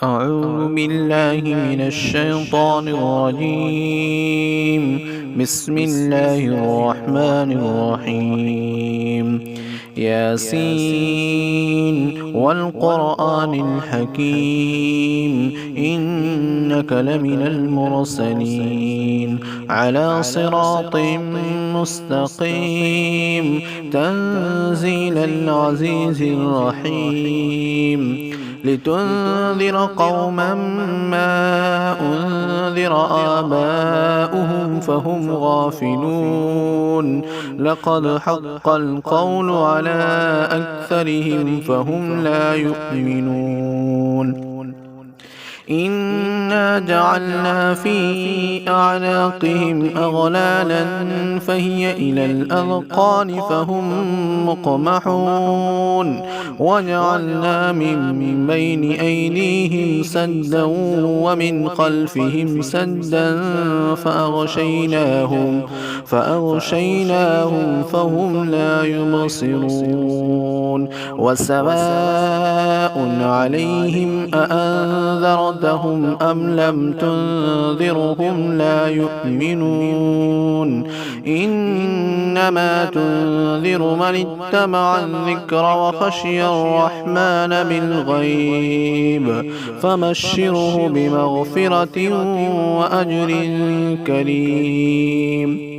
أعوذ بالله من الشيطان الرجيم. بسم الله الرحمن الرحيم. ياسين والقرآن الحكيم إنك لمن المرسلين على صراط مستقيم تنزيل العزيز الرحيم لتنذر قوما ما أنذر آباؤهم فهم غافلون لقد حق القول على أكثرهم فهم لا يؤمنون إنا جعلنا في أعناقهم أغلالا فهي إلى الأذقان فهم مقمحون وجعلنا من بين أيديهم سدا ومن خلفهم سدا فأغشيناهم فهم لا يبصرون وسواء عليهم أأنذرتهم أم لم تنذرهم لا يؤمنون إنما تنذر من اتبع الذكر وخشي الرحمن بالغيب فبشره بمغفرة وأجر كريم.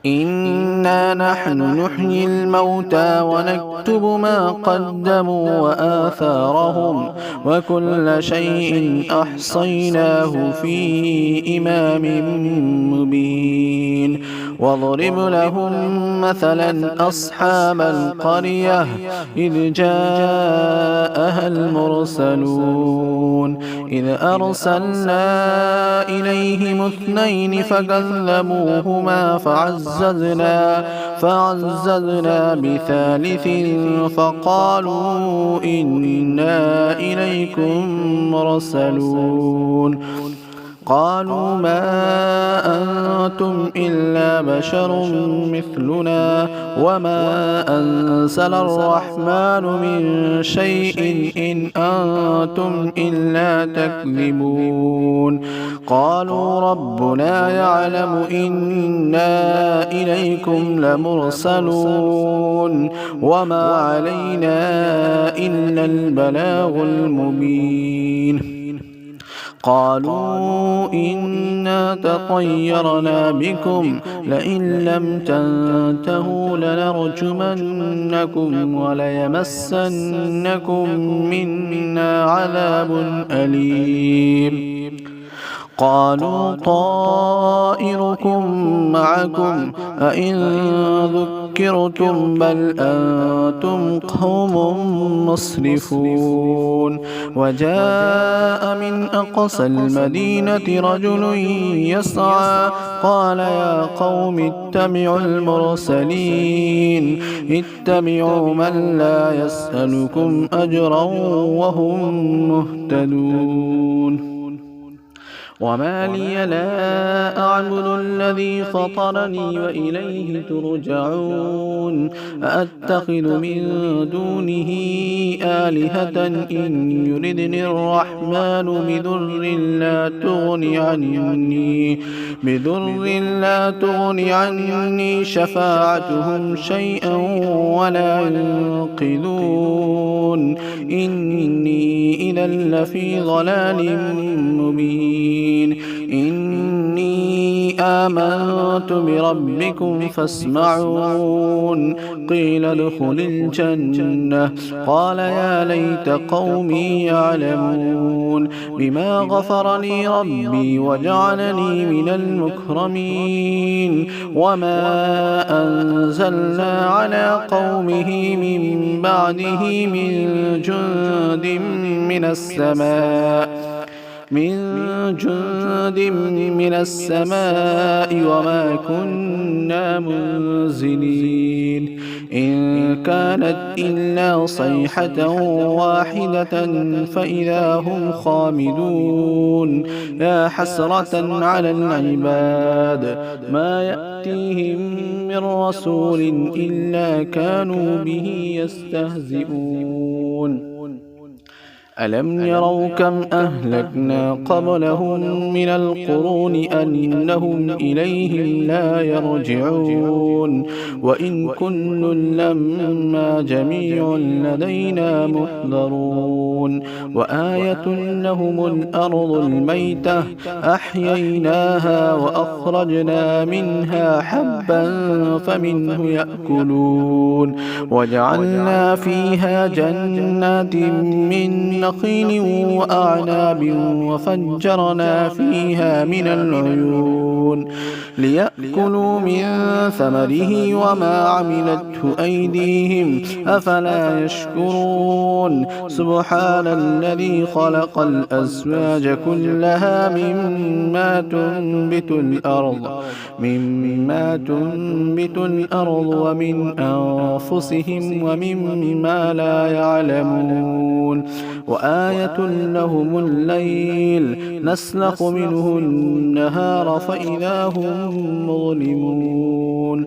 إنا نحن نحيي الموتى ونكتب ما قدموا وآثارهم وكل شيء أحصيناه في إمام مبين واضرب لهم مثلا أصحاب القرية إذ جاءها المرسلون إذ أرسلنا إليهم اثنين فكذبوهما فعززنا بثالث فقالوا إنا إليكم مرسلون قالوا ما أنتم إلا بشر مثلنا وما أنزل الرحمن من شيء إن أنتم إلا تكذبون قالوا ربنا يعلم إنا إليكم لمرسلون وما علينا إلا البلاغ المبين قالوا إنا تطيرنا بكم لئن لم تنتهوا لنرجمنكم وليمسنكم منا عذاب أليم قالوا طائركم معكم أئن ذكرتم بل أنتم قوم مسرفون وجاء من أقصى المدينة رجل يسعى قال يا قوم اتبعوا المرسلين اتبعوا من لا يسألكم أجرا وهم مهتدون وما لي لا أعبد الذي فطرني وإليه ترجعون أأتخذ من دونه آلهة إن يردني الرحمن بضر لا تغني عني شفاعتهم شيئا ولا ينقذون إني إذا لفي ضلال مبين إني آمنت بربكم فاسمعون قيل ادخل الجنة قال يا ليت قومي يعلمون بما غفر لي ربي وجعلني من المكرمين وما أنزلنا على قومه من بعده من جند من السماء وما كنا منزلين إن كانت إلا صيحة واحدة فإذا هم خامدون يا حسرة على العباد ما يأتيهم من رسول إلا كانوا به يستهزئون ألم يروا كم أهلكنا قبلهم من القرون أنهم إليهم لا يرجعون وإن كل لما جميع لدينا محضرون وآية لهم الأرض الميتة أحييناها وأخرجنا منها حبا فمنه يأكلون وجعلنا فيها جنات من نخيل وأعناب وفجرنا فيها من العيون ليأكلوا من ثمره وما عملته أيديهم أفلا يشكرون سبحان الذي خلق الأزواج كلها مما تنبت الأرض ومن أنفسهم ومما لا يعلمون وآية لهم الليل نسلخ منه النهار فإذا هم مظلمون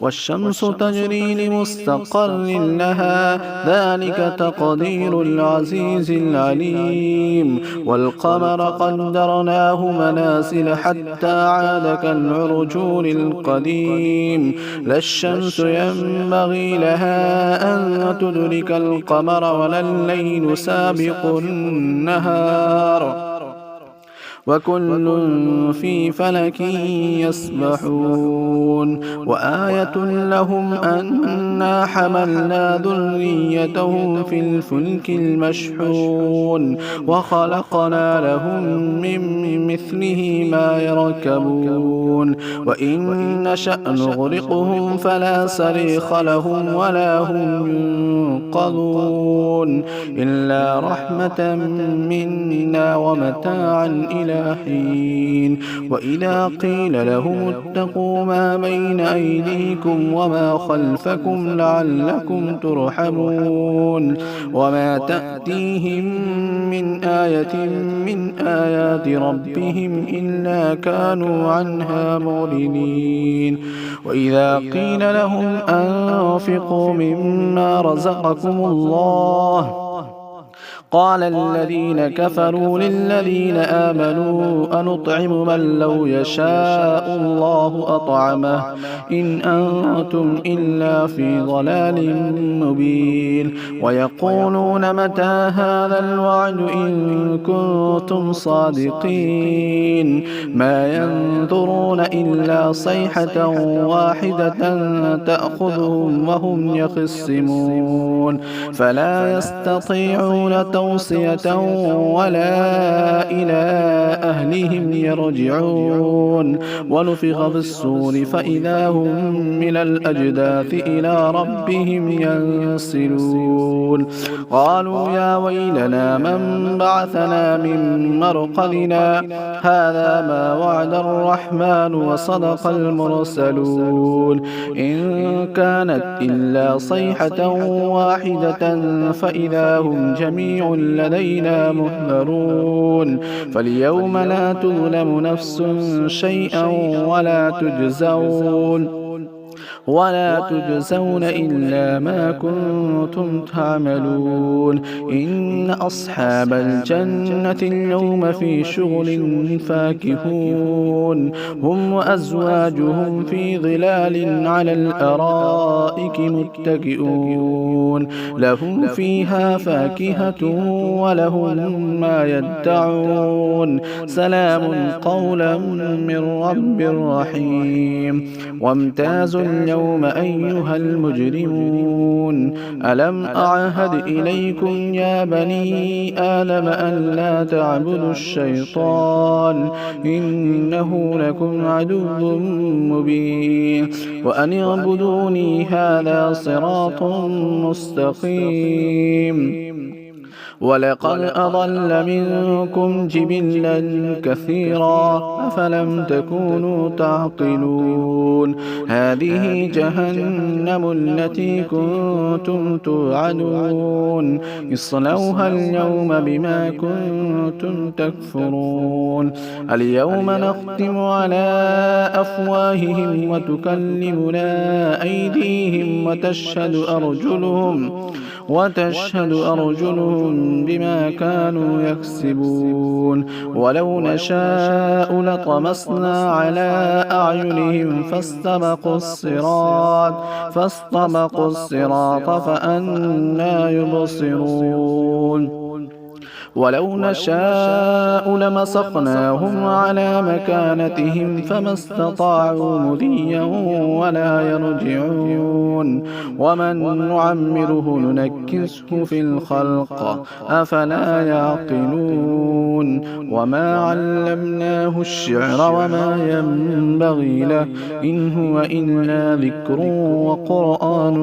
والشمس تجري لمستقر لها ذلك تقدير العزيز العليم والقمر قدرناه منازل حتى عاد كالعرجون القديم لا الشمس ينبغي لها أن تدرك القمر ولا الليل سابق النهار وكل في فلك يسبحون وآية لهم أنا حملنا ذريتهم في الفلك المشحون وخلقنا لهم من مثله ما يركبون وإن نشأ نغرقهم فلا صريخ لهم ولا هم ينقذون إلا رحمة منا ومتاعا إلى حين وإذا قيل لهم اتقوا ما بين أيديكم وما خلفكم لعلكم ترحمون وما تأتيهم من آية من آيات ربهم إلا كانوا عنها معرضين وإذا قيل لهم أنفقوا مما رزقكم الله قال الذين كفروا للذين آمنوا أنطعم من لو يشاء الله أطعمه إن أنتم إلا في ضلال مبين ويقولون متى هذا الوعد إن كنتم صادقين ما ينظرون إلا صيحة واحدة تأخذهم وهم يخصمون فلا يستطيعون توصية ولا إلى أهلهم يرجعون ونفخ في الصور فإذا هم من الأجداث إلى ربهم ينسلون قالوا يا ويلنا من بعثنا من مرقدنا هذا ما وعد الرحمن وصدق المرسلون إن كانت إلا صيحة واحدة فإذا هم جميع لدينا محضرون فاليوم لا تظلم نفس شيئا ولا تجزون إلا ما كنتم تعملون إن أصحاب الجنة اليوم في شغل فاكهون هم وأزواجهم في ظلال على الأرائك متكئون لهم فيها فاكهة ولهم ما يدعون سلام قولا من رب رحيم وامتازوا اليوم أيها المجرمون ألم أعهد إليكم يا بني آدم أن لا تعبدوا الشيطان إنه لكم عدو مبين وأن اعبدوني هذا صراط مستقيم ولقد أضل منكم جبلا كثيرا أفلم تكونوا تعقلون هذه جهنم التي كنتم توعدون اصلوها اليوم بما كنتم تكفرون اليوم نختم على أفواههم وتكلمنا أيديهم وتشهد أرجلهم بما كانوا يكسبون ولو نشاء لطمسنا على أعينهم فاستبقوا الصراط فأنى يبصرون ولو نشاء لمسخناهم على مكانتهم فما استطاعوا مضيا ولا يرجعون ومن نعمره ننكسه في الخلق أفلا يعقلون وما علمناه الشعر وما ينبغي له إن هو إلا ذكر وقرآن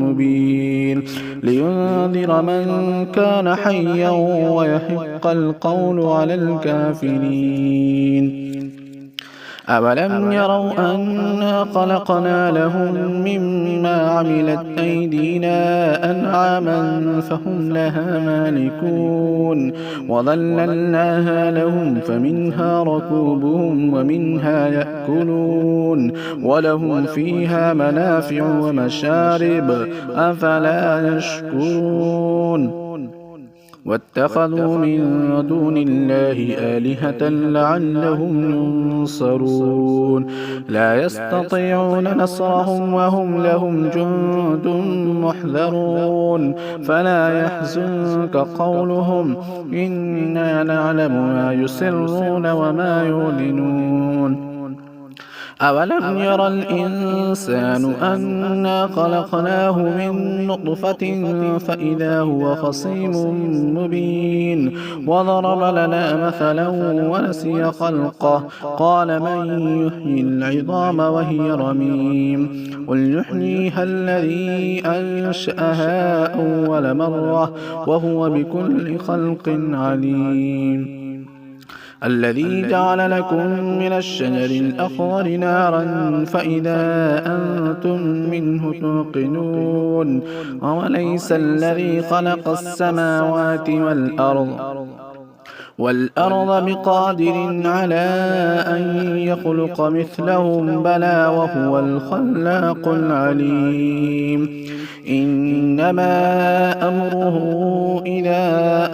مبين لينذر من كان حيا ويحق القول على الكافرين أولم يروا أنا خلقنا لهم مما عملت أيدينا أنعاما فهم لها مالكون وظللناها لهم فمنها ركوبهم ومنها يأكلون ولهم فيها منافع ومشارب أفلا يشكرون واتخذوا من دون الله آلهة لعلهم ينصرون لا يستطيعون نصرهم وهم لهم جند محذرون فلا يحزنك قولهم إنا نعلم ما يسرون وما يعلنون أولم ير الإنسان أنا خلقناه من نطفة فإذا هو خصيم مبين وضرب لنا مثلا ونسي خلقه قال من يحيي العظام وهي رميم قل يحييها الذي أنشأها أول مرة وهو بكل خلق عليم الذي جعل لكم من الشجر الأخضر نارا فإذا أنتم منه توقدون أوليس الذي خلق السماوات والأرض بقادر على أن يخلق مثلهم بلى وهو الخلاق العليم إنما أمره إذا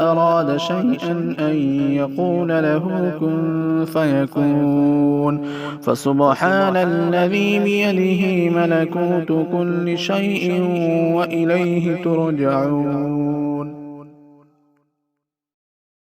أراد شيئا أن يقول له كن فيكون فسبحان الذي بيده ملكوت كل شيء وإليه ترجعون